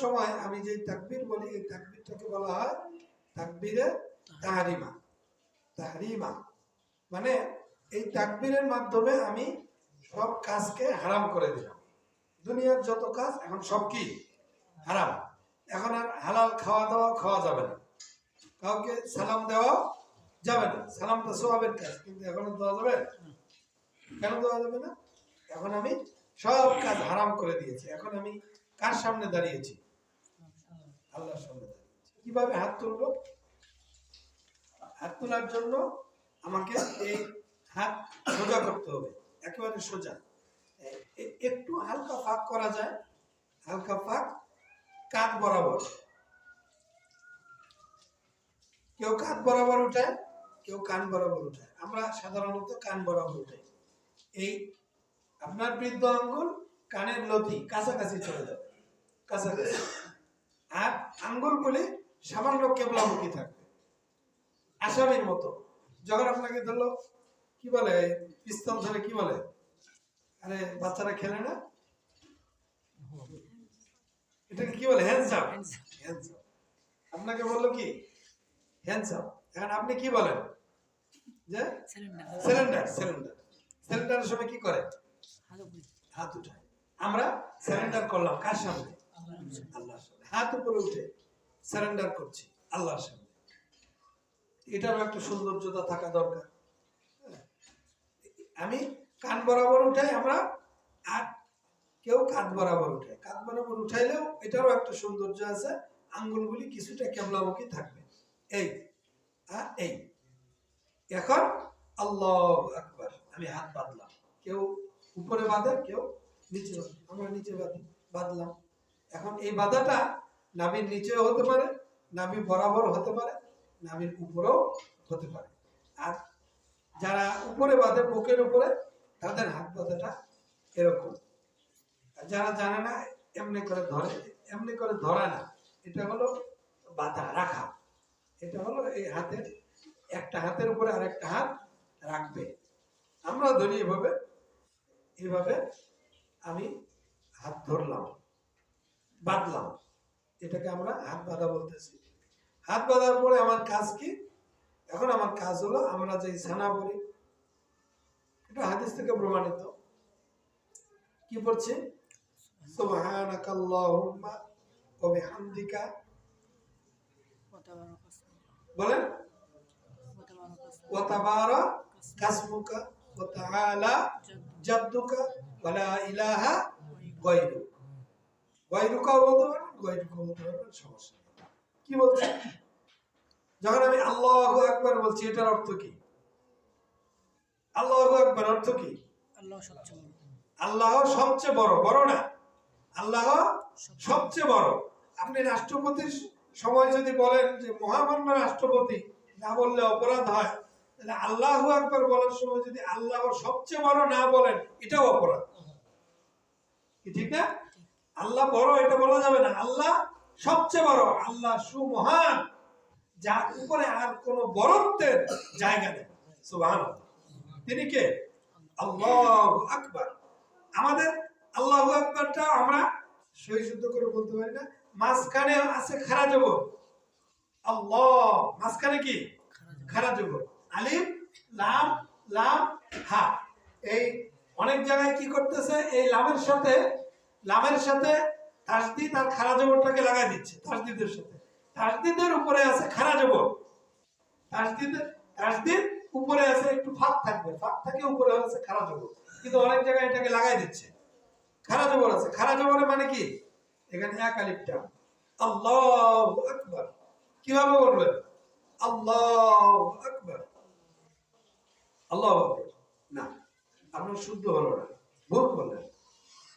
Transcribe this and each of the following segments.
সময় আমি যে তাকবীর বলি এই তাকবীরটাকে বলা হয় তাকবীরে তাহরিমা। তাহরিমা মানে এই তাকবীরের মাধ্যমে আমি সব কাজকে হারাম করে দিলাম। দুনিয়ার যত কাজ এখন সব কি হারাম। এখন আর হালাল খাওয়া দাওয়া খাওয়া যাবে না, কাউকে সালাম দেওয়া যাবে না। সালামটা সোয়াবের কাজ, কিন্তু এখন দেওয়া যাবে? কেন দেওয়া যাবে না? এখন আমি সব কাজ হারাম করে দিয়েছি। এখন আমি কার সামনে দাঁড়িয়েছি? আল্লাহর সামনে দাঁড়িয়েছি। কিভাবে হাত তুলবো? হাত তোলার জন্য আমাকে এই হাত সোজা করতে হবে, একেবারে সোজা। একটু হালকা ফাঁক করা যায়, হালকা ফাঁক কাঁধ বরাবর। কেউ কাঁধ বরাবর উঠায়, কেউ কান বরাবর উঠায়। আমরা সাধারণত কান বরাবর উঠাই। এই আপনার বৃদ্ধ আঙ্গুল কানের লতি কাছাকাছি চলে যাবে, কাছাকাছি। আর আঙ্গুলগুলি সামান্য কেবলামুখী থাকবে, আসামির মতো। যখন আপনাকে ধরলো, কি বলে পিস্তল ধরে, কি বলে, আরে বাচ্চারা খেলে না, এটাকে কি বলে? Hands up. Hands up. আপনাকে বললো কি হ্যান্ডস আপ, এখন আপনি কি বলেন? যে সারেন্ডার। সারেন্ডার। সারেন্ডারের সময় কি করে? হাত উঠায়। আমরা সারেন্ডার করলাম কার সামনে? আল্লাহর সামনে। হাত উপরে উঠে সারেন্ডার করছি আল্লাহর সামনে। এটারও একটা সৌন্দর্যতা থাকা দরকার। আমি কান বরাবর উঠাই আমরা, আর কেউ কাঁধ বরাবর উঠায়। কাঁধ বরাবর উঠাইলেও এটারও একটা সৌন্দর্য আছে, আঙ্গুলগুলি কিছুটা কেবলামুখী থাকবে। এই এই এখন আল্লাহু আকবার, আমি হাত বাঁধলাম। কেউ উপরে বাঁধে, কেউ নিচে বাঁধে। আমরা নিচে বাঁধলাম। এখন এই বাঁধাটা নাভির নিচেও হতে পারে, নাভি বরাবর হতে পারে, নাভির উপরেও হতে পারে। আর যারা উপরে বাঁধে, বুকের উপরে, তাদের হাত বাঁধাটা এরকম। আর যারা জানে না, এমনি করে ধরে। এমনি করে ধরা না, এটা হলো বাঁধা রাখা। এটা হলো এই হাতের একটা হাতের উপরে আরেকটা হাত রাখবে। আমরা ধরি এভাবে। এভাবে আমি হাত ধরলাম, বাঁধলাম। এটাকে আমরা হাত বাঁধা বলতেছি। হাত বাঁধার পরে আমার কাজ কি? এখন আমার কাজ হলো, আমরা যে সানা পড়ি, এটা হাদিস থেকে প্রমাণিত। কি পড়ছে? সুবহানাকাল্লাহুম্মা ওয়া বিহামদিকা, বলেন, ওয়া তাবারাকাসমুকা ওয়া তাআলা জাদ্দুকা ওয়া লা ইলাহা গায়রুক। গায়রুকা বলতে পারেন, গায়রুকা বলতে পারেন, সমস্যা নেই। কি বলছে? যখন আমি আল্লাহু আকবার বলছি, এটার অর্থ কি? আল্লাহু আকবার অর্থ কি? আল্লাহ সবচেয়ে বড়। আল্লাহ সবচেয়ে বড়। বড় না, আল্লাহ সবচেয়ে বড়। আপনি রাষ্ট্রপতির সময় যদি বলেন যে মহামান্য রাষ্ট্রপতি, না বললে অপরাধ হয়, তাহলে আল্লাহু আকবার বলার সময় যদি আল্লাহ সবচেয়ে বড় না বলেন, এটাও অপরাধ। ঠিক না? আল্লাহ বড় এটা বলা যাবে না, আল্লাহ সবচেয়ে বড়, আল্লাহ সুমহান, যার উপরে আর কোন বড়ত্বের জায়গা নেই। সুবহানাল্লাহ। তিনি কে? আল্লাহু আকবার। আমাদের আল্লাহু আকবারটা আমরা সহি শুদ্ধ করে বলতে পারি না। মাঝখানে আছে খারা জবর, আল্লাহ, মাঝখানে কি? খারা জবর, আলিফ লাম, লাম হা। এই অনেক জায়গায় কি করতেছে, এই লামের সাথে তাসদিদ আর খারা জবরটাকে লাগাই দিচ্ছে। তাসদিদের সাথে, তাসদিদের উপরে আছে খারা জবর, তাসদিদ উপরে আছে, একটু ফাঁক থাকবে, ফাঁক থাকে, উপরে আছে খারা জবর। কিন্তু অনেক জায়গায় এটাকে লাগাই দিচ্ছে, খারা জবর আছে। খারা জবরের মানে কি? এখানে এক আলিফটা। আল্লাহু আকবার কিভাবে বলবেন? আল্লাহু আকবার, আল্লাহু আকবার না, আপনার শুদ্ধ হলো না, ভুল বললেন।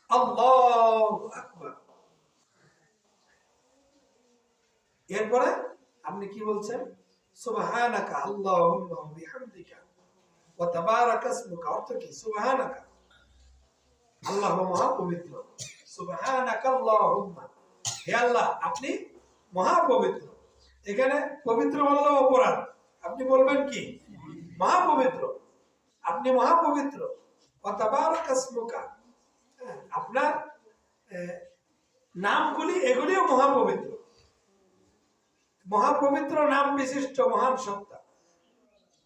আল্লাহু আকবার। এরপরে আপনি কি বলছেন? সুবহানাকা আল্লাহুম্মা ওয়া বিহামদিকা ওয়া তাবারাকা ইসমুকা। অর্থ কি? সুবহানাকা, আল্লাহ মহা পবিত্র। সুবহানাকা আল্লাহুম্মা, হে আল্লাহ আপনি মহা পবিত্র। এখানে পবিত্র বললেও অপরাধ, আপনি বলবেন কি? মহা পবিত্র, আপনি মহা পবিত্র। ওয়া তাবারাকা ইসমুকা, আপনার নামগুলি এগুলিও মহাপবিত্র, মহাপবিত্র নাম বিশিষ্ট মহান সত্তা।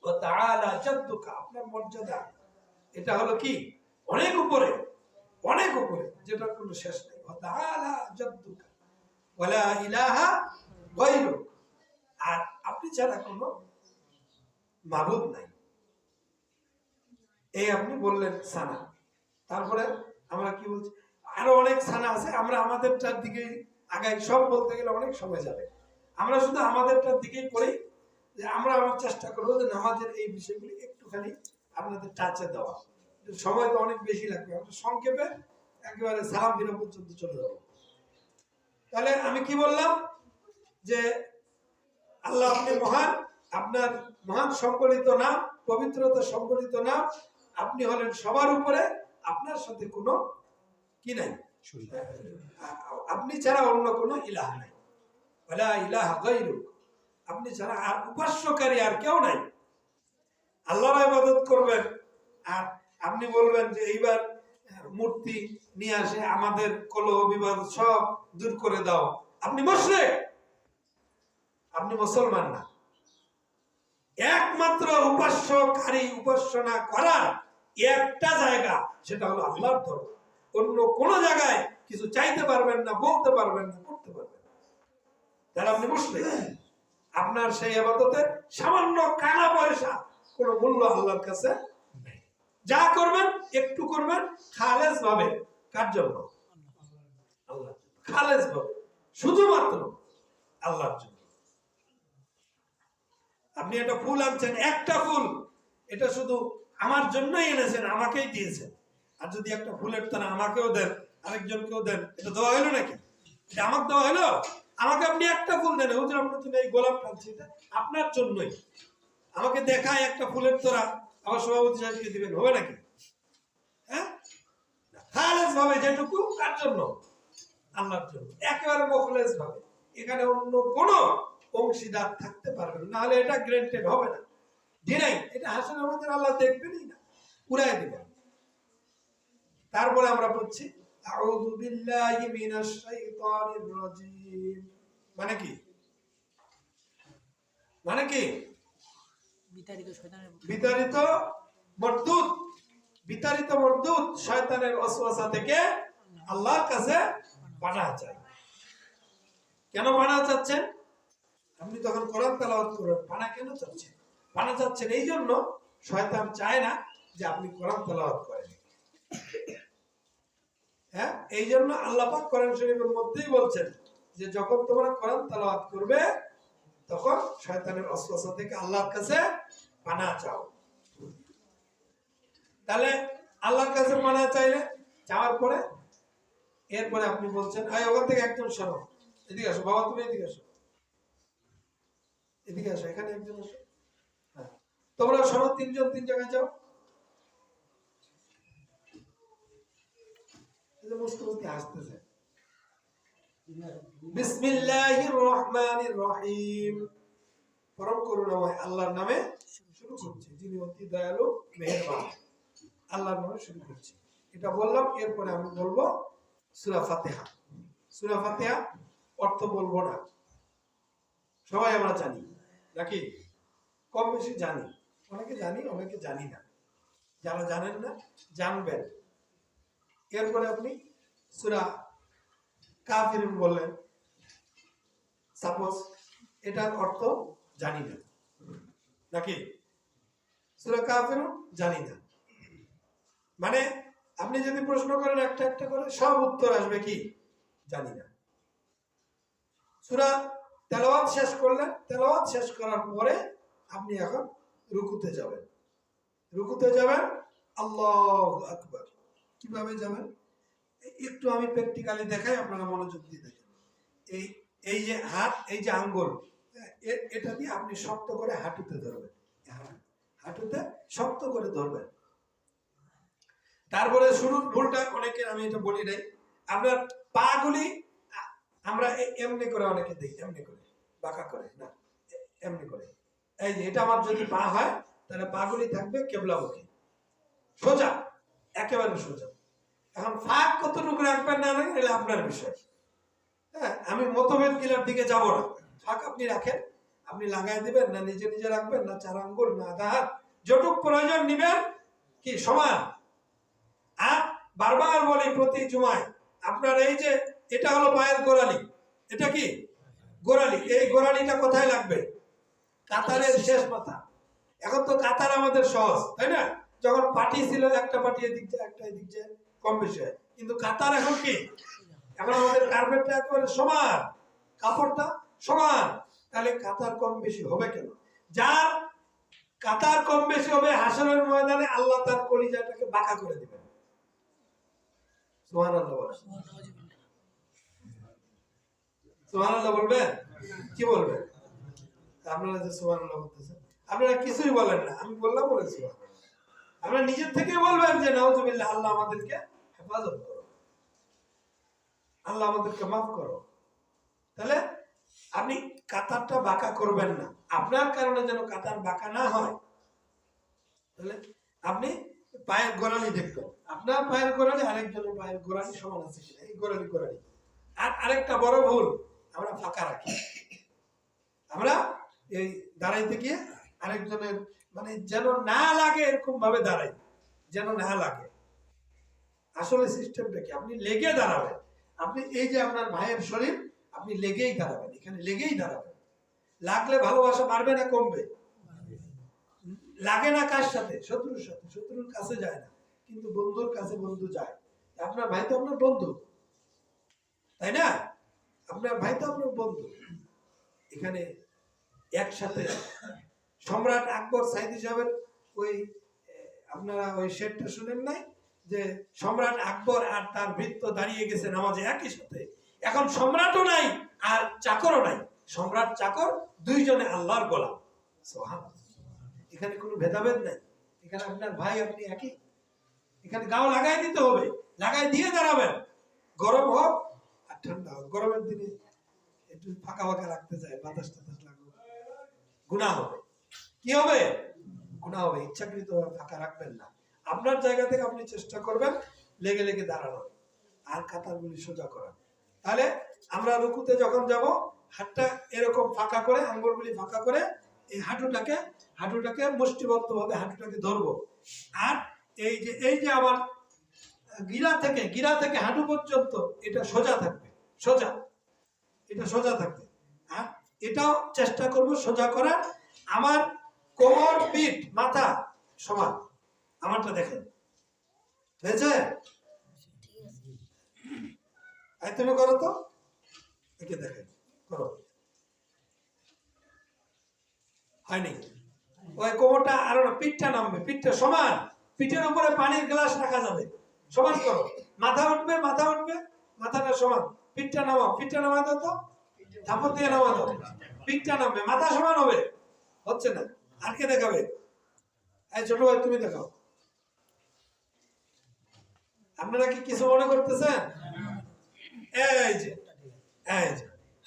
ও তাআলা জাদ্দুকা, আপনার মর্যাদা এটা হলো কি অনেক উপরে, অনেক উপরে, যেটার কোনো শেষ নেই। ও তাআলা জাদ্দুকা ওয়ালা ইলাহা গায়রুক, আর আপনি ছাড়া কোনো মাবুদ নাই। এই আপনি বললেন সানা। তারপরে আমরা কি বলছি, আরো অনেক সানা আছে, আমরা আমাদেরটার দিকে আগাই। সব বলতে গেলে অনেক সময় যাবে, আমরা শুধু আমাদেরটার দিকেই পড়ি। যে আমরা আমার চেষ্টা করবো যে নামাজের এই বিষয়গুলি একটুখানি আপনাদের টাচে দেওয়া। সময় তো অনেক বেশি লাগবে, আমরা সংক্ষেপে একেবারে সালাম ফিরা পর্যন্ত চলে যাবো। তাহলে আমি কি বললাম, যে আল্লাহ আপনি মহান, আপনার মহান সম্বলিত নাম, পবিত্রতা সম্বলিত নাম, আপনি হলেন সবার উপরে, আপনার সাথে কোনো কি নাই, আপনি ছাড়া অন্য কোনো ইলাহ নাই। ওয়ালা ইলাহা গায়রুক, আপনি ছাড়া আর উপাস্যকারী আর কেউ নাই। আল্লাহর ইবাদত করবেন আর আপনি বলবেন যে এইবার মূর্তি নিয়ে আসে আমাদের কলহ বিবাদ সব দূর করে দাও, আপনি মুশরিক, আপনি মুসলমান না। একমাত্র উপাস্যকারী উপাসনা করার একটা জায়গা, সেটা হলো আল্লাহর দরবার। অন্য কোন জায়গায় কিছু চাইতে পারবেন না, বলতে পারবেন না, করতে পারবেন না, তাহলে আপনি মুশরিক। আপনার সেই ইবাদতের সামান্য কানা পয়সা কোনো মূল্য আল্লাহর কাছে নেই। যা করবেন একটু করবেন খালেস ভাবে, কার জন্য? আল্লাহ, খালেস ভাবে, শুধুমাত্র আল্লাহর জন্য। আপনি একটা ফুল আনছেন, একটা ফুল, এটা শুধু আমার জন্যই এনেছেন, আমাকেই দিয়েছেন। আর যদি একটা ফুলের তারা আমাকেও দেন, আরেকজনকেও দেন, এটা দেওয়া হলো নাকি? এটা আমাকে দেওয়া হলো? আমাকে আপনি একটা ফুল দেন, হুজুর আপনার জন্য এই গোলাপ টানছি, এটা আপনার জন্যই। আমাকে দেখায় একটা ফুলের তোরা, আমার সভাপতি সাহেবকে দিবেন, হবে নাকি? হ্যাঁ, খালেস ভাবে, যেটুকু কার জন্য? আল্লাহর জন্য, একেবারে মুখলেস ভাবে। এখানে অন্য কোনো অংশীদার থাকতে পারবে না, নাহলে এটা গ্রান্টেড হবে না। ডিনাই, এটা হাসান আমাদের আল্লাহ দেখবেনই না, উড়াই দিবেন। তারপরে আমরা পড়ছি আউযু বিল্লাহি মিনাশ শাইতানির রাজিম, মানে কি? মানে কি? বিতাড়িত মরদুদ, বিতাড়িত মরদুদ শয়তানের ওয়াসওয়াসা থেকে আল্লাহর কাছে পানাহ চাই। কেন পানাহ চাচ্ছেন? আপনি তখন কোরআন তেলাওয়াত করেন, পানাহ কেন চাচ্ছেন? পানাহ চাচ্ছেন এই জন্য, শয়তান চায় না যে আপনি কোরআন তেলাওয়াত করেন। হ্যাঁ, এই জন্য আল্লাহ পাক কোরআন শরীফের মধ্যেই বলছেন যে যখন তোমরা কোরআন তেলাওয়াত করবে তখন শয়তানের ওয়াসওয়াসা থেকে আল্লাহর কাছে পানাহ চাও। তাহলে আল্লাহর কাছে পানাহ চাইলে, চাওয়ার পরে এরপরে আপনি বলছেন, এই ওখান থেকে একজন শোনো, এদিকে আসো বাবা, তুমি এদিকে আসো, এদিকে আসো, এখানে একজন আসো। হ্যাঁ, তোমরা শোনো, তিনজন তিন জায়গায় যাও। মুস্তাফি হাসতেছে। বিসমিল্লাহির রহমানির রহিম, পরম করুণাময় আল্লাহর নামে শুরু করছি, যিনি অতি দয়ালু মেহেরবান। আল্লাহর নামে শুরু করছি, এটা বললাম। এরপরে আমি বলবো সূরা ফাতিহা। সূরা ফাতিহা অর্থ বলবো না, সবাই আমরা জানি নাকি? কম বেশি জানি, অনেকে জানি অনেকে জানি না। যারা জানেন না জানবেন। এরপরে আপনি সূরা কাফিরুন বললেন, সাপোজ এটার অর্থ জানি না, নাকি? সূরা কাফিরুন জানি না মানে আপনি যদি প্রশ্ন করেন একটা একটা করে, সব উত্তর আসবে কি জানি না। সূরা তেলাওয়াত শেষ করলেন, তেলাওয়াত শেষ করার পরে আপনি এখন রুকুতে যাবেন। রুকুতে যাবেন, আল্লাহু আকবার। কিভাবে যাবেন একটু আমি প্র্যাকটিক্যালি দেখাই, আপনারা মনোযোগ দিয়ে দেখেন। এই যে হাত, এই যে আঙ্গুল, এটা দিয়ে আপনি শক্ত করে হাঁটুতে ধরবেন, হাঁটুতে শক্ত করে ধরবেন। তারপরে শুরুর ভুলটা অনেকে, আমি এটা বলি নাই, আপনার পা গুলি আমরা এমনি করে অনেকে দেখি, এমনি করে বাঁকা করে না, এমনি করে। এই যে এটা আমার যদি পা হয়, তাহলে পা গুলি থাকবে কেবলামুখী, সোজা, একেবারে সোজা। এখন ফাঁক কতটুকু রাখবেন না রাখবেন এটা আপনার বিষয়। হ্যাঁ, আমি মতভেদ গিলার দিকে যাব না। ফাঁক আপনি রাখেন, আপনি লাগাই দিবেন না নিজে নিজে রাখবেন, না 4 আঙ্গুল না আধা হাত, যতটুক প্রয়োজন নিবেন কি সমান। আর বারবার বলি প্রতি জুমায়, আপনার এই যে এটা হলো পায়ের গোড়ালি, এটা কি গোড়ালি, এই গোড়ালিটা কোথায় লাগবে? কাতারের শেষ মাথা। এখন তো কাতার আমাদের সহজ, তাই না? যখন পাটি ছিল একটা পাটি এদিক যায় একটা এদিক যায়, কম বেশি হয়, কিন্তু কাতার এখন কি, এখন আমাদের কার্পেটটা একেবারে সমান, কাপড়টা সমান, তাহলে কাতার কম বেশি হবে কেন? যার কাতার কম বেশি হবে হাসরের ময়দানে আল্লাহ তার কলিজাটাকে বাঁকা করে দিবেন। সুবহানাল্লাহ বলেন, সুবহানাল্লাহ বলবেন, কি বলবেন? আপনারা যে সুবহানাল্লাহ বলতেছেন, আপনারা কিছুই বলেন না, আমি বললাম বলেছি। আপনারা নিজের থেকে বলবেন যে নাউজুবিল্লাহ, আল্লাহ আমাদেরকে হেফাজত করো, আল্লাহ আমাদেরকে মাফ করো। তাহলে আপনি কাতারটা বাঁকা করবেন না, আপনার কারণে যেন কাতার বাঁকা না হয়। তাহলে আপনি পায়ের গোড়ালি দেখবেন, আপনার পায়ের গোড়ালি আরেকজনের পায়ের গোড়ালি সমান আছে কিনা, এই গোড়ালি গোড়ালি। আর আরেকটা বড় ভুল, আমরা ফাঁকা রাখি, আমরা এই দাঁড়াইতে গিয়ে আরেকজনের মানে যেন না লাগে এরকম ভাবে দাঁড়াই, যেন না লাগে। আসলে সিস্টেমটা কি, আপনি লেগে দাঁড়াবেন। আপনি এই যে আপনার ভাইয়ের শরীর, আপনি লেগেই দাঁড়াবেন, এখানে লেগেই দাঁড়াবেন। লাগলে ভালোবাসা বাড়বে না কমবে? লাগে না কার সাথে? শত্রুর সাথে। শত্রুর কাছে যায় না, কিন্তু বন্ধুর কাছে বন্ধু যায়। আপনার ভাই তো আপনার বন্ধু, তাই না? আপনার ভাই তো আপনার বন্ধু। এখানে একসাথে সম্রাট আকবর সাইদি সাহেবের ওই আপনারা ওই শেরটা শুনেন নাই যে সম্রাট আকবর আর তার ভৃত্য দাঁড়িয়ে গেছে নামাজে একই সাথে। এখন সম্রাটও নাই আর চাকরও নাই, সম্রাট চাকর দুইজনে আল্লাহর গোলাম। সুবহানাল্লাহ। এখানে কোনো ভেদাভেদ নাই, এখানে আপনার ভাই আপনি একই। এখানে গাও লাগাই দিতে হবে, লাগাই দিয়ে দাঁড়াবেন। গরম হোক আর ঠান্ডা হোক, গরমের দিনে একটু ফাঁকা ফাঁকা রাখতে চায়, বাতাস টাতাস লাগবে, গুনাহ হবে। কি হবে? গুনাহ হবে। ইচ্ছাকৃত ফাঁকা রাখবেন না। আপনার জায়গা থেকে আপনি চেষ্টা করবেন লেগে লেগে দাঁড়ানো আর কাতারগুলি সোজা করা। তাহলে আমরা রুকুতে যখন যাব, হাতটা এরকম ফাঁকা করে, আঙ্গুলগুলি ফাঁকা করে এই হাঁটুটাকে মুষ্টিবদ্ধভাবে হাঁটুটাকে ধরবো। আর এই যে আমার গিরা থেকে হাঁটু পর্যন্ত এটা সোজা থাকবে, সোজা, এটা সোজা থাকবে। আর এটাও চেষ্টা করব সোজা করার। আমার কোমর, পিঠ, মাথা সমান। আমারটা দেখেন, হয়েছে? তুমি করো তো, একে দেখেন, করো। হয়নি? ওই কোমরটা আরো না, পিঠটা নামবে, পিঠটা সমান, পিঠের উপরে পানির গ্লাস রাখা যাবে। সমান করো, মাথা উঠবে, মাথাটা সমান, পিঠটা নামা দাও তো, থাপড় দিয়ে নামা দাও, পিঠটা নামবে, মাথা সমান হবে। হচ্ছে না, আর কে দেখাবে? এই ছোট ভাই তুমি দেখাও। আপনারা কি কিছু মনে করতেছেন? এই যে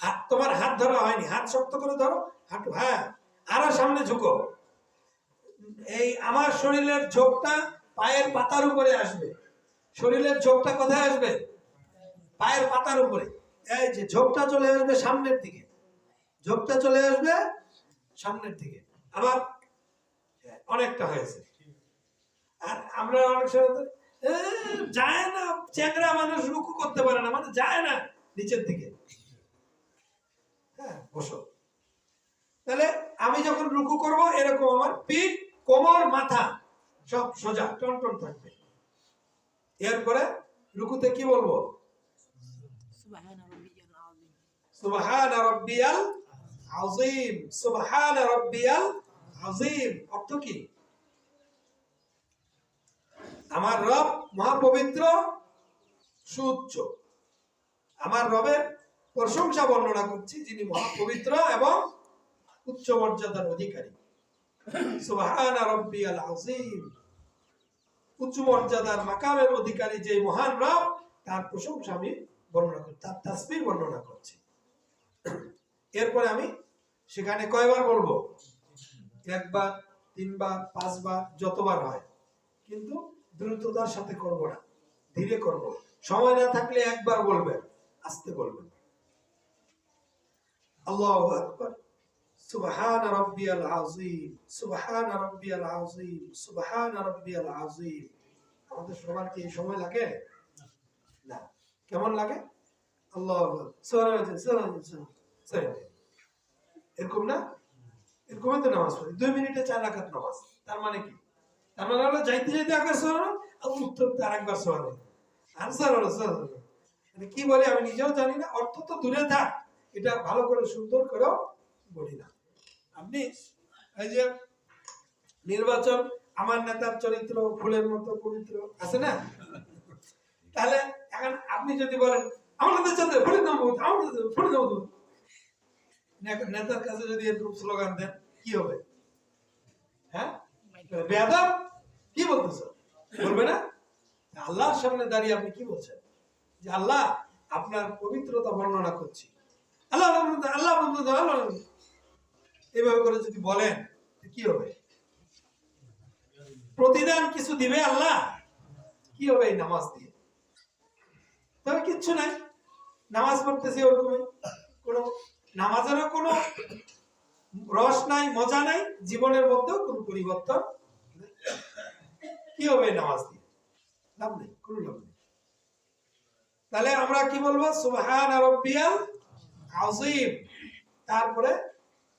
হাত, তোমার হাত ধরা হয়নি, হাত শক্ত করে ধরো, হাঁটু, হ্যাঁ, আরো সামনে ঝুঁকো। এই আমার শরীরের ঝোঁকটা পায়ের পাতার উপরে আসবে। শরীরের ঝোঁকটা কোথায় আসবে? পায়ের পাতার উপরে। এই যে ঝোঁকটা চলে আসবে সামনের দিকে, ঝোঁকটা চলে আসবে সামনের দিকে। আবার অনেকটা হয়েছে। আর আমরা অনেক সময় যায় না, চ্যাংড়া মানুষ রুকু করতে পারে না, মানে যায় না নিচের দিকে। হ্যাঁ, বসো। তাহলে আমি যখন রুকু করব, এরকম আমার পিঠ, কোমর, মাথা সব সোজা টন থাকবে। এরপরে রুকুতে কি বলবো? সুবহানা রাব্বিয়াল আযীম, সুবহানা রাব্বিয়াল আযীম। অর্থ কি? আমার রব মহাপবিত্র, সুউচ্চ। আমার রবের প্রশংসা বর্ণনা করছি, যিনি মহাপবিত্র এবং উচ্চ মর্যাদার অধিকারী। সুবহানা রাব্বিয়াল আযীম, উচ্চ মর্যাদার মাকামের অধিকারী যে মহান রব, তার প্রশংসা আমি বর্ণনা করছি, তার তাসবিহ বর্ণনা করছি। এরপরে আমি সেখানে কয়বার বলবো? একবার, 3 বার, 5 বার, যতবার হয়। কিন্তু দ্রুততার সাথে করব না, ধীরে করব। সময় না থাকলে একবার বলবেন, আস্তে বলবেন। আল্লাহু আকবার, সুবহান রাব্বিয়াল আযীম, সুবহান রাব্বিয়াল আযীম, সুবহান রাব্বিয়াল আযীম। আমাদের সবার কি এই সময় লাগে? না। কেমন লাগে? আল্লাহু আকবার, সুবহানাল্লাহ, এরকম না? এরকমই তো নামাজ পড়ি 2 মিনিটে 4 রাকাত নামাজ। তার মানে কি? তার মানে হলো যাইতে যাইতে একবার সুবহানাল্লাহ, আবার উঠতে আরেকবার সুবহানাল্লাহ, আর সুবহানাল্লাহ। মানে কি বলে আমি নিজেও জানি না, অর্থ তো দূরে থাক, এটা ভালো করে সুন্দর করে বলি না। আপনি এই যে নির্বাচন, আমার নেতার চরিত্র ফুলের মতো পবিত্র, আছে না? তাহলে এখন আপনি যদি বলেন আমার নেতার চরিত্র ফুলের নাম, আমার ফুলের নাম, নেতার কাছে যদি এরকম স্লোগান দেন কি হবে? হ্যাঁ, বেয়াদব, কি বলতেছো? বলবে না? আল্লাহর সামনে দাঁড়িয়ে আপনি কি বলছেন? যে আল্লাহ আপনার পবিত্রতা বর্ণনা করছি, আল্লাহ আল্লাহ আল্লাহ, এইভাবে করে যদি বলেন কি হবে? প্রতিদান কিছু দিবে আল্লাহ? কি হবে এই নামাজ দিয়ে? তবে কিচ্ছু নাই, নামাজ পড়তেছি ওরকমই, কোনো নামাজেরও কোনো রস নাই, মজা নাই, জীবনের মধ্যেও কোনো পরিবর্তন। কি হবে নামাজ দিয়ে? লাভ নেই, কোনো লাভ নেই। তাহলে আমরা কি বলবো? সুবহান রাব্বিয়াল আযীম। তারপরে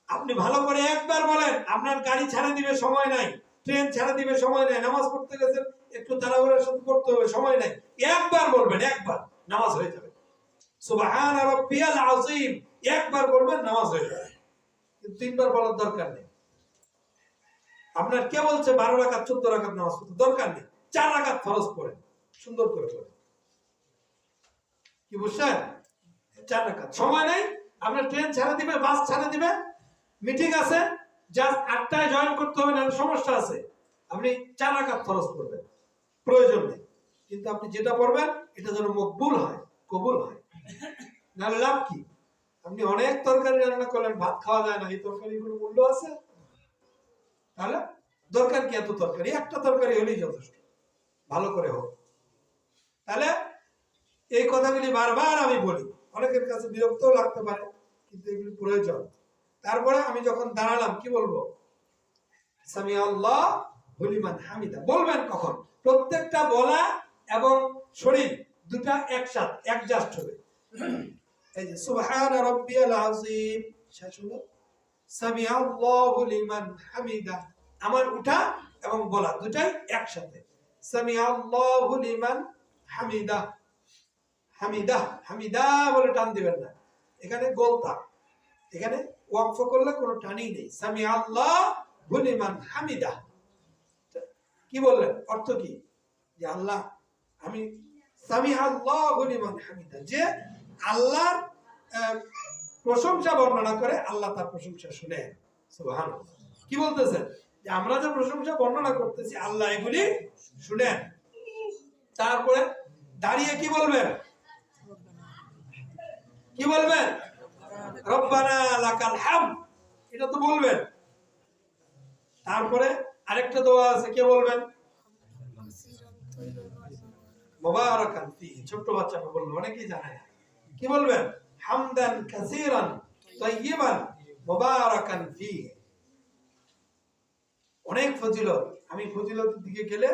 আপনি ভালো করে একবার বলেন, আপনার গাড়ি ছাড়া দিবে সময় নাই, ট্রেন ছাড়া দিবে সময় নাই, নামাজ পড়তে গেছেন একটু তাড়াহুড়ার সাথে পড়তে হবে, সময় নাই, একবার বলবেন, একবার নামাজ হয়ে যাবে। সুবহান রাব্বিয়াল আযীম একবার বলবেন, নামাজ হয়ে যাবে। কিন্তু 3 বার বলার দরকার নেই। আপনার কে বলছে 12 রাকাত 14 রাকাত নামাজ পড়তে? দরকার নেই, 4 রাকাত ফরজ পড়েন, সুন্দর করে পড়েন। কি বুঝছেন? 4 রাকাত, সময় নাই, আপনার ট্রেন ছাড়া দিবে, বাস ছাড়া দিবে, মিটিং আছে, জাস্ট 8টায় জয়েন করতে হবে, না সমস্যা আছে, আপনি 4 রাকাত ফরজ পড়বেন, প্রয়োজন নেই। কিন্তু আপনি যেটা পড়বেন এটা যেন মকবুল হয়, কবুল হয়, নাহলে লাভ কি? আপনি অনেক তরকারি রান্না করলেন, ভাত খাওয়া যায় না, এই তরকারির কোনো মূল্য আছে? তাহলে দরকার কি এত তরকারি? একটা তরকারি হলেই যথেষ্ট, ভালো করে হোক। তাহলে এই কথাগুলি বারবার আমি বলি, অনেকের কাছে বিরক্তও লাগতে পারে, কিন্তু এগুলি প্রয়োজন। তারপরে আমি যখন দাঁড়ালাম কি বলবো? সামিআল্লাহু লিমান হামিদা বলবেন কখন? প্রত্যেকটা বলা এবং শরীর দুটা একসাথে অ্যাডজাস্ট হবে। এই যে সুবহান রাব্বিয়াল আযীম শেষ হলো, সামিআল্লাহু লিমান হামিদা, আমার উঠা এবং বলা দুটাই একসাথে, সামিআল্লাহু লিমান হামিদা। হামিদা, হামিদা বলে টান দিবেন না, এখানে গোলতা, এখানে ওয়াকফ করলে কোনো টানই নেই। সামিআল্লাহু লিমান হামিদা, কি বললেন? অর্থ কি? যে আল্লাহ, আমি সামিআল্লাহু লিমান হামিদা, যে আল্লাহর প্রশংসা বর্ণনা করে, আল্লাহ তার প্রশংসা শুনে। সুবহানাল্লাহ। কি বলতেছেন? যে আমরা যে প্রশংসা বর্ণনা করতেছি, আল্লাহ এগুলি শুনেন। তারপরে দাঁড়িয়ে কি বলবেন? কি বলবেন? রব্বানা লাকাল হামদ, এটা তো বলবেন। তারপরে আরেকটা দোয়া আছে, কে বলবেন? মুবারাকান ফিহি, ছোট বাচ্চাটা বললো, অনেকেই জানে না। কি বলবেন? হামদান কাসীরান তাইয়িবান মুবারাকান ফিহি। অনেক ফজিলত, আমি ফজিলতের দিকে গেলে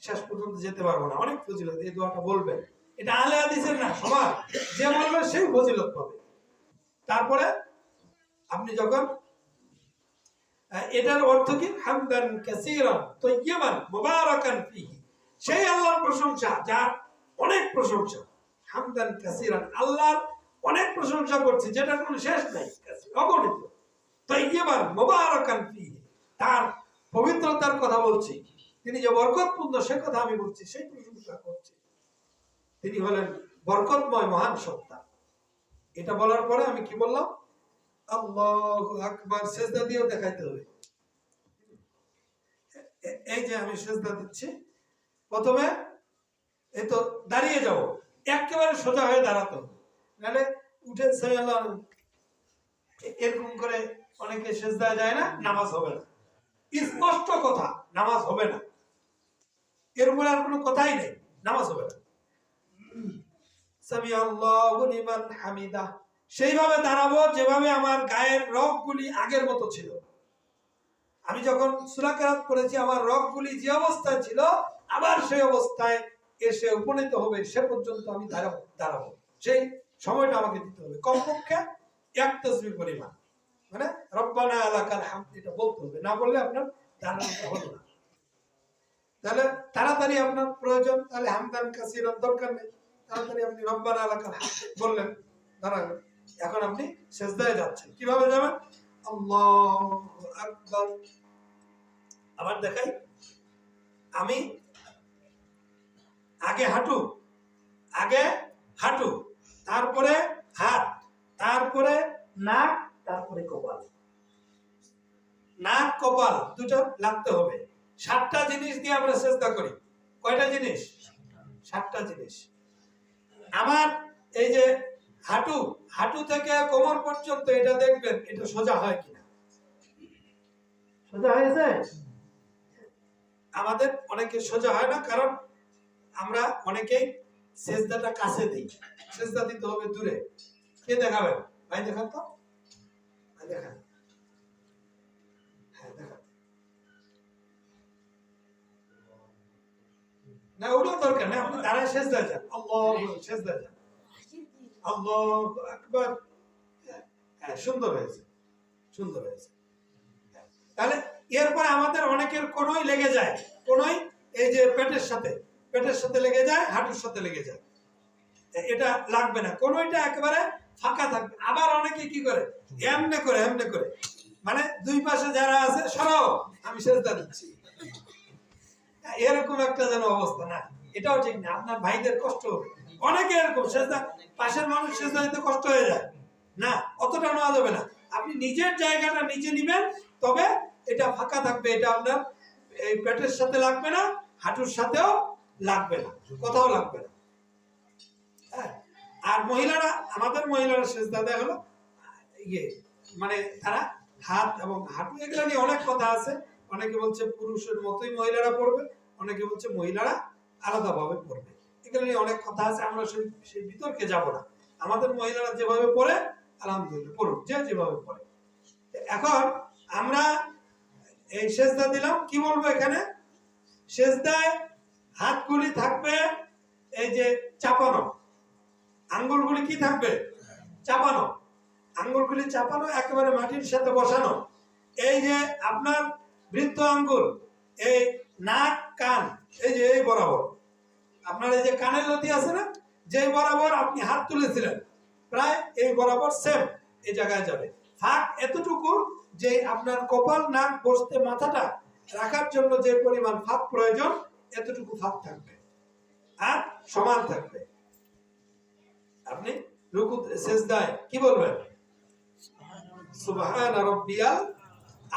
শেষ পর্যন্ত যেতে পারবো না, অনেক ফজিলত, এই দোয়াটা বলবেন। এটা আহলে হাদিসের না, সবার, যে বলবে সেই ফজিলত পাবে। তারপরে আপনি যখন এটার অর্থ কি? হামদান কাসীরান তাইয়িবান মুবারাকান ফিহি, সেই আল্লাহর প্রশংসা যার অনেক প্রশংসা, হামদান কাসীরান, আল্লাহর অনেক প্রশংসা করছে যেটার কোনো শেষ নাই, অগণিত। তাইয়িবান মুবারাকান ফিহি, তার পবিত্রতার কথা বলছি, তিনি যে বরকতপূর্ণ সে কথা আমি বলছি, সেই প্রশংসা করছি। তিনি হলেন বরকতময় মহান সত্তা। এটা বলার পরে আমি কি বললাম? আল্লাহু আকবার, সিজদা দিয়েও দেখাইতে হবে। এই যে আমি সিজদা দিচ্ছি, প্রথমে এই তো দাঁড়িয়ে যাব, একেবারে সোজা হয়ে দাঁড়াতে হবে, নাহলে উঠে এরকম করে অনেকে সিজদা যায় না, নামাজ হবে না। স্পষ্ট কথা, নামাজ হবে না, এর উপরে আর কোনো কথাই নেই, নামাজ হবে না। সামিআল্লাহু লিমান হামিদা, সেইভাবে দাঁড়াবো যেভাবে আমার গায়ের রগগুলি আগের মতো ছিল। আমি যখন সূরা কিরাত পড়েছি আমার রগগুলি যে অবস্থায় ছিল আবার সেই অবস্থায় এসে উপনীত হবে, সে পর্যন্ত আমি দাঁড়াবো। সেই সময়টা আমাকে দিতে হবে, কমপক্ষে এক তাসবিহ পরিমাণ, মানে রব্বানা লাকাল হামদ এটা বলতে হবে, না বললে আপনার দাঁড়ানোটা হলো না। তাহলে তাড়াতাড়ি আপনার প্রয়োজন, তাহলে হামদান কাসীরান দরকার নেই, তাড়াতাড়ি আপনি রব্বানা লাকাল হামদ বললেন, দাঁড়ালেন। এখন আপনি সিজদায় যাচ্ছেন, কিভাবে যাবেন? আল্লাহু আকবার। আবার দেখাই, আমি আগে হাঁটু, তারপরে হাত, তারপরে নাক, তারপরে কপাল। নাক কপাল দুটো লাগতে হবে। 7টা জিনিস দিয়ে আমরা সিজদা করি। কয়টা জিনিস? 7টা জিনিস। আমার এই যে হাঁটু থেকে কোমর পর্যন্ত এটা দেখবেন এটা সোজা হয় কিনা। সোজা হয়েছে? আমাদের অনেকে সোজা হয় না, কারণ আমরা অনেকেই সিজদাটা কাছে দিই, সিজদা দিতে হবে দূরে। কে দেখাবেন? ভাই দেখান তো, ভাই দেখান। হ্যাঁ দেখান। না ওগুলো দরকার নেই, আপনি দাঁড়ায় সিজদায় যান, আল্লাহু সিজদায় যান, আল্লাহু আকবার। হ্যাঁ সুন্দর হয়েছে, সুন্দর হয়েছে। তাহলে এরপর আমাদের অনেকের কোনোই লেগে যায়, কোনোই এই যে পেটের সাথে লেগে যায়, হাঁটুর সাথে লেগে যায়, এটা লাগবে না, কোনোইটা একেবারে ফাঁকা থাকবে। আবার অনেকে কি করে, এমনে করে মানে দুই পাশে যারা আছে সরাও, আমি সিজদা দিচ্ছি, এরকম একটা যেন অবস্থা না, এটাও ঠিক না, আপনার ভাইদের কষ্ট হবে। অনেকে এরকম সিজদা, পাশের মানুষ সিজদা দিতে কষ্ট হয়ে যায় না, অতটা নেওয়া যাবে না। আপনি নিজের জায়গাটা নিচে নিবেন, তবে এটা ফাঁকা থাকবে, এটা আপনার এই পেটের সাথে লাগবে না, হাঁটুর সাথেও লাগবে না, কোথাও লাগবে না। হ্যাঁ, আর আমাদের মহিলারা সিজদা দেয় হলো মানে তারা হাত এবং হাঁটু, এগুলো নিয়ে অনেক কথা আছে। অনেকে বলছে পুরুষের মতোই মহিলারা পড়বে, অনেকে বলছে মহিলারা আলাদাভাবে পড়বে, এগুলো নিয়ে অনেক কথা আছে, আমরা সেই বিতর্কে যাব না। আমাদের মহিলারা যেভাবে পড়ে আলহামদুলিল্লাহ পড়ুক, যেভাবে পড়ে। এখন আমরা এই সিজদা দিলাম, কি বলবো এখানে? সিজদায় হাতগুলি থাকবে এই যে চাপানো, আঙ্গুলগুলি কি থাকবে? চাপানো, আঙ্গুলগুলি চাপানো, একেবারে মাটির সাথে বসানো। এই যে আপনার বৃদ্ধ আঙ্গুল, এই নাক কান, এই যে এই বরাবর আপনার এই যে কানের লতি আছে না, যে বরাবর আপনি হাত তুলেছিলেন প্রায় এই বরাবর সেম এই জায়গায় যাবে। ফাঁক এতটুকু যে আপনার কপাল নাক বসতে মাথাটা রাখার জন্য যে পরিমাণ ফাঁক প্রয়োজন, এতটুকু ফাঁক থাকবে আর সমান থাকবে। আপনি রুকু সিজদায় কি বলবেন? সুবহান রাব্বিয়াল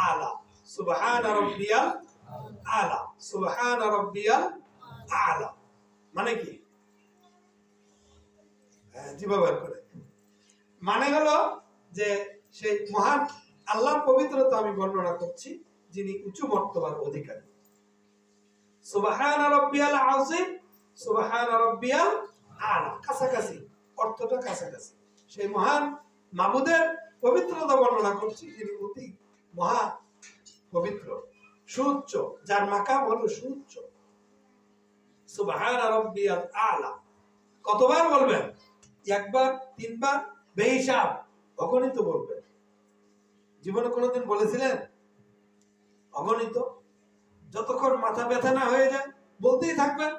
আলা, সুবহান রাব্বিয়াল আলা, সুবহান রাব্বিয়াল আলা, মানে কি? জিবাবার করে মানে হলো যে সেই মহান আল্লাহর পবিত্রতা আমি বর্ণনা করছি, যিনি উঁচু মর্তবার অধিকারী। সুবহান রাব্বিয়াল আযীম, সুবহান রাব্বিয়াল আলা, কাছাকাছি, অর্থটা কাছাকাছি। সেই মহান মাবুদের পবিত্রতা বর্ণনা করছি, যিনি অতি মহা পবিত্র, সুউচ্চ, যার মাকাম হলো সুউচ্চ। সুবহান রাব্বিয়াল আলা কতবার বলবেন? একবার, তিনবার, বেহিসাব, অগণিত বলবেন। জীবনে কোনোদিন বলেছিলেন? অগণিত। যতক্ষণ মাথা ব্যথা না হয়ে যায় বলতেই থাকবেন।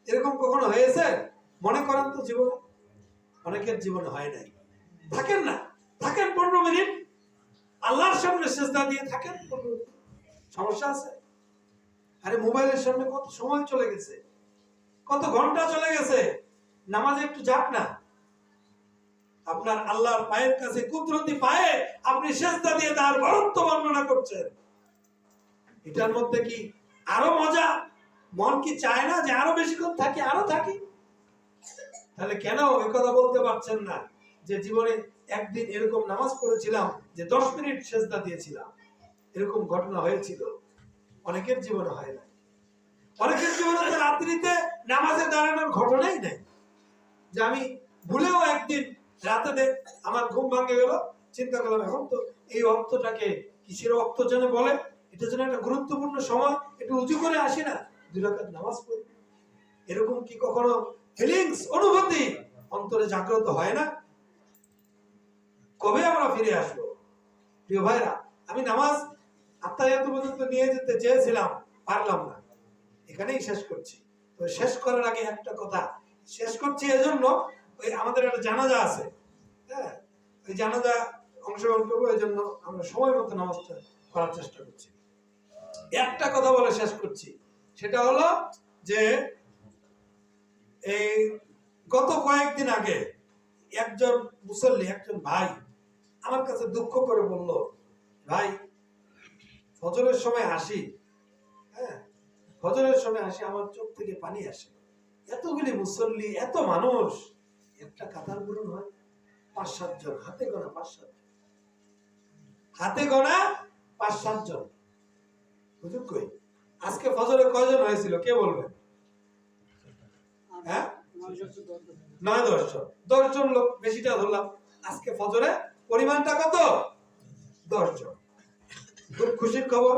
এরকম কখনো হয়েছে? মনে করেন তো জীবনে। অনেকের জীবনে হয় নাই। থাকেন না, থাকেন 15 মিনিট আল্লাহর সামনে সিজদা দিয়ে থাকেন 15 মিনিট, সমস্যা আছে? আরে মোবাইলের সামনে কত সময় চলে গেছে, কত ঘন্টা চলে গেছে, নামাজে একটু যাক না। আপনার আল্লাহর পায়ের কাছে, কুদরতি পায়ে আপনি সিজদা দিয়ে তার বরত্ব বর্ণনা করছেন, এটার মধ্যে কি আরো মজা? মন কি চায় না যে আরো বেশিক্ষণ থাকি, আরো থাকি? তাহলে কেন ওই কথা বলতে পারছেন না যে জীবনে একদিন এরকম নামাজ পড়েছিলাম যে 10 মিনিট সিজদা দিয়েছিলাম? এরকম ঘটনা হয়েছিল, অনেকের জীবনে হয় না। অনেকের জীবনে তো রাত্রিতে নামাজে দাঁড়ানোর ঘটনাই নেই, যে আমি ভুলেও একদিন রাতে দেখ আমার ঘুম ভাঙে গেল, চিন্তা করলাম এখন তো এই অর্থটাকে কিসের অর্থ যেন বলে, এটা যেন একটা গুরুত্বপূর্ণ সময়, একটু উঁচু করে আসি না, 2 রাকাত নামাজ পড়ি। এরকম কি কখনো ফিলিংস, অনুভূতি অন্তরে জাগ্রত হয় না? কবে আমরা ফিরে আসবো? প্রিয় ভাইরা, আমি নামাজ আত্মায়াত পর্যন্ত নিয়ে যেতে চেয়েছিলাম, পারলাম না, এখানেই শেষ করছি। তো শেষ করার আগে একটা কথা শেষ করছি, এজন্য ওই আমাদের একটা জানাজা আছে, হ্যাঁ, ওই জানাজা অংশগ্রহণ করবো, এই জন্য আমরা সময় মতো নামাজটা করার চেষ্টা করছি। একটা কথা বলে শেষ করছি, সেটা হলো যে এই গত কয়েকদিন আগে একজন মুসল্লি, একজন ভাই আমার কাছে দুঃখ করে বলল, ভাই ফজরের সময় আসি, হ্যাঁ ফজরের সময় আসি, আমার চোখ থেকে পানি আসে, এতগুলি মুসল্লি, এত মানুষ, একটা কাতার পূরণ হয় 5-7 জন, হাতে গোনা 5-7 জন, হাতে গোনা 5-7 জন। হুজুর কই আজকে ফজরে কয়জন হয়েছিল কে বলবেন? হ্যাঁ 9-10 জন, 10 জন লোক, বেশিটা ধরলাম। আজকে ফজরে পরিমাণটা কত? 10 জন। খুব খুশির খবর,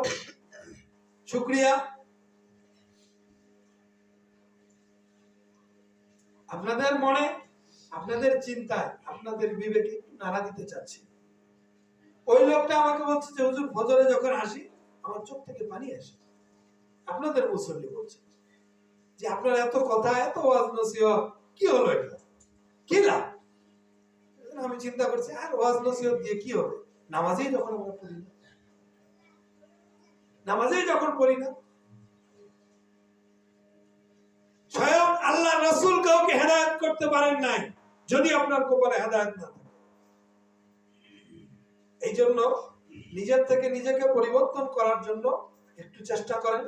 শুকরিয়া। আপনাদের মনে, আপনাদের চিন্তায়, আপনাদের বিবেকে একটু নাড়া দিতে চাচ্ছি। ওই লোকটা আমাকে বলছে যে হুজুর ফজরে যখন আসি আমার চোখ থেকে পানি আসে। আপনাদের মুসল্লি বলছে যে আপনার এত কথা, এত ওয়াজ নসিহত, কি হলো এটা, কি লাভ? আমি চিন্তা করছি আর ওয়াজ নসিহত দিয়ে কি হবে, নামাজেই যখন আমরা পড়ি না, নামাজেই যখন পড়ি না। স্বয়ং আল্লাহ রাসূল কাউকে হেদায়েত করতে পারেন নাই যদি আপনার কপালে হেদায়েত না থাকে। এই জন্য নিজের থেকে নিজেকে পরিবর্তন করার জন্য একটু চেষ্টা করেন।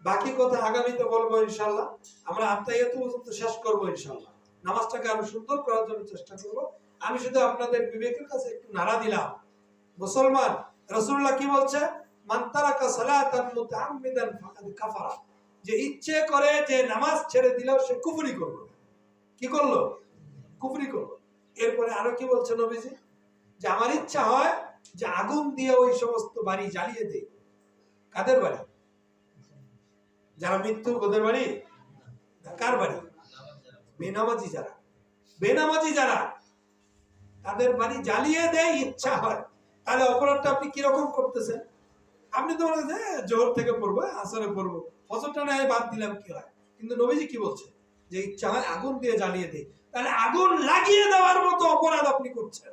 বাকি কথা আগামীতে বলবো ইনশাআল্লাহ। আমরা আত্মায়াত পর্যন্ত শেষ করবো ইনশাআল্লাহ। নামাজটাকে আরো সুন্দর করার জন্য চেষ্টা করব। আমি শুধু আপনাদের বিবেকের কাছে একটু নাড়া দিলাম। মুসলমান, রাসূলুল্লাহ কি বলছে? মান তারাকা সালাতান মুতাআম্মিদান ফাকাদ কাফারা, যে ইচ্ছে করে যে নামাজ ছেড়ে দিল সে কুফরি করলো। কি করলো? কুফরি করলো। এরপরে আরো কি বলছে নবীজি? যে আমার ইচ্ছা হয় যে আগুন দিয়ে ওই সমস্ত বাড়ি জ্বালিয়ে দেই। কাদের বাড়ি? যারা মৃত্যু, ওদের বাড়ি? কার বাড়ি? বেনামাজি যারা, বেনামাজি যারা, তাদের বাড়ি জ্বালিয়ে দেয় ইচ্ছা হয়। তাহলে অপরাধটা আপনি কিরকম করতেছেন? আপনি তো বলেন জোহর থেকে পড়বো, আসরে পড়বো, ফজরটা না বাদ দিলাম কি হয়? কিন্তু নবীজি কি বলছে? যে ইচ্ছা হয় আগুন দিয়ে জ্বালিয়ে দেয়। তাহলে আগুন লাগিয়ে দেওয়ার মতো অপরাধ আপনি করছেন।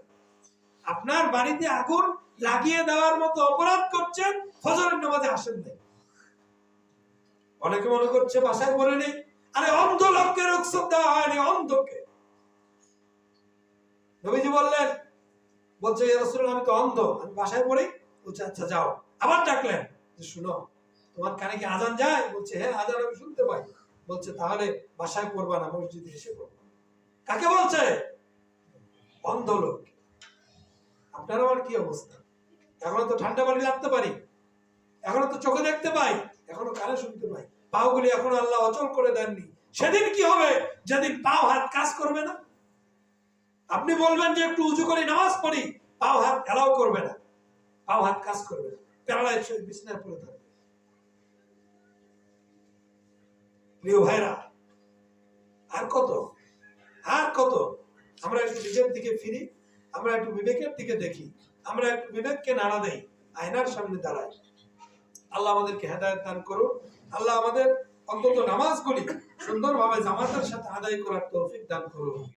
আপনার বাড়িতে আগুন লাগিয়ে দেওয়ার মতো অপরাধ করছেন, ফজরের নামাজে আসেন নাই। অনেকে মনে করছে বাসায় পড়ে নেই। আরে অন্ধ লোককে রুখসত দেওয়া হয়নি, অন্ধকে। নবীজি বললেন, বলছে ইয়া রাসূলুল্লাহ আমি তো অন্ধ, আমি বাসায় পড়ি। বলছে আচ্ছা যাও। আবার ডাকলেন যে শুনো, তোমার কানে কি আজান যায়? বলছে হ্যাঁ আজান আমি শুনতে পাই। বলছে তাহলে বাসায় পড়বা না, মসজিদে এসে পড়বা। কাকে বলছে? অন্ধ লোক। আপনার আমার কি অবস্থা? এখনো তো ঠান্ডা পানি লাগতে পারি, এখনো তো চোখে দেখতে পাই, এখনো কানে শুনতে পাই, পাগুলি এখনো আল্লাহ অচল করে দেননি। সেদিন কি হবে যেদিন পাও হাত কাজ করবে না? আপনি বলবেন যে একটু উঁচু করে নামাজ পড়ি, পাও হাত এলাও করবে না, পাও হাত কাজ করবে না, প্যারালাইজ হয়ে বিছানায় পড়ে থাকবে। প্রিয় ভাইরা, আর কত, আর কত? আমরা একটু নিজের দিকে ফিরি, আমরা একটু বিবেকের দিকে দেখি, আমরা একটু বিবেককে নাড়া দেই, আয়নার সামনে দাঁড়াই। আল্লাহ আমাদেরকে হেদায়েত দান করুন। আল্লাহ আমাদের অন্তত নামাজগুলি সুন্দরভাবে জামাতের সাথে আদায় করার তৌফিক দান করুন।